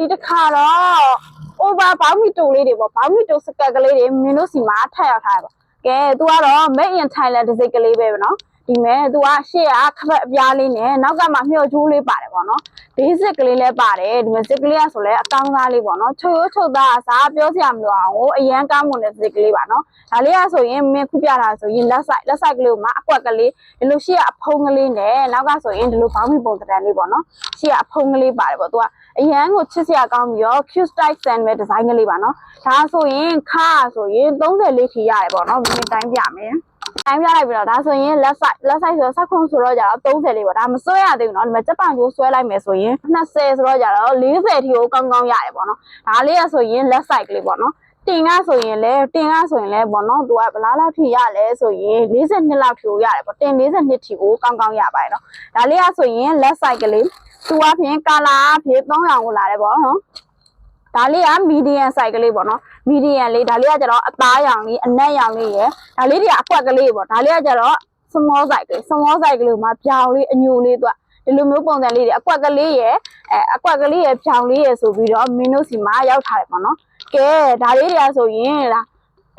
ဒီတစ်ခါတော့ over ဘောင်းမီတိုလေးတွေပေါ့ဘောင်းမီတိုစကက်ကလေးတွေမင်းတို့စီမှာထပ်ရောက်ထားတယ်ပေါ့ကဲ तू ကတော့ made in Thailand တစ်စိတ်ကလေးပဲနော်ဒီမဲ့ तू ကရှေ့ကခပတ်အပြားလေးနဲ့နောက်ကမှမျှော်ချိုးလေးပါတယ်ပေါ့နော် basic ကလေးလည်းပါတယ်ဒီမဲ့ zip ကလေးကဆိုလဲအကောင်းသားလေးပေါ့နော်ချုပ်ရိုးချုပ်သားအစားပြောစရာမလိုအောင်ကိုအရန်ကောင်းမွန်တဲ့ zip ကလေးပါနော်ဒါလေးကဆိုရင်မင်းခုပြတာဆိုရင်လက်ဆိုင်ကလေးကိုမှအကွက်ကလေးဒီလိုရှေ့ကအဖုံးကလေးနဲ့နောက်ကဆိုရင်ဒီလိုဘောင်းမီပုံစံလေးပေါ့နော်ရှေ့ကအဖုံးကလေးပါတယ်ပေါ့ तू ကအရန်ကိုချစ်စရာကောင်းပြီးတော့ cute style sand ပဲဒီဇိုင်းကလေးပါနော်ဒါဆိုရင်ခါဆိုရင်34ထီရတယ်ပေါ့နော်မင်းတိုင်းပြမယ်တိုင်းပြလိုက်ပြီးတော့ဒါဆိုရင်လက်ဆိုင်ဆိုတော့ဆက်ခုံဆိုတော့ကြတော့30လေးပေါ့ဒါမစွဲရသေးဘူးเนาะဒီမှာစက်ပန်ကိုဆွဲလိုက်မယ်ဆိုရင်20ဆိုတော့ကြတော့40ထီကိုကောင်းကောင်းရတယ်ပေါ့နော်ဒါလေးကဆိုရင်လက်ဆိုင်ကလေးပေါ့နော်တင်ကဆိုရင်လည်းပေါ့နော်သူကဘလားလောက်ထီရလဲဆိုရင်42လောက်ထီကိုရတယ်ပေါ့တင်42ထီကိုကောင်းကောင်းရပါတယ်เนาะဒါလေးကဆိုရင်လက်ဆိုင်ကလေးသူကဖြင့်ကာလာဖြင့်300ကိုလာတယ်ပေါ့နော်ဒါလေးက medium size ကလေးပေါ့နော် medium လေးဒါလေးကကျတော့အသားရောင်လေးအနက်ရောင်လေးရယ်ဒါလေးတွေကအကွက်ကလေးပေါ့ဒါလေးကကျတော့ small size ကလေး small size ကလေးမှာပြောင်လေးအညိုလေးသူကဒီလိုမျိုးပုံစံလေးတွေအကွက်ကလေးရယ်ပြောင်လေးရယ်ဆိုပြီးတော့မင်းတို့စီမှာရောက်ထားတယ်ပေါ့နော်ကဲဒါလေးတွေကဆိုရင်လား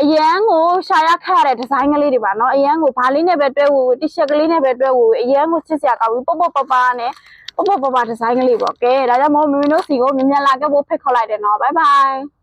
အရန်ကိုရှာရခက်ရတဲ့ဒီဇိုင်းကလေးတွေပါเนาะအရန်ကိုဘာလေးနဲ့ပဲတွဲဝူ t-shirt ကလေးနဲ့ပဲတွဲဝူအရန်ကိုချစ်စရာကောင်းပြီးပေါ့ပေါ့ပနဲ့ပေါ့ပေါ့ဒီဇိုင်းကလေးပေါ့ကဲဒါကြောင့်မို့မင်းတို့စီကိုမြင်လာခဲ့ဖို့ဖိတ်ခေါ်လိုက်တယ်เนาะ bye bye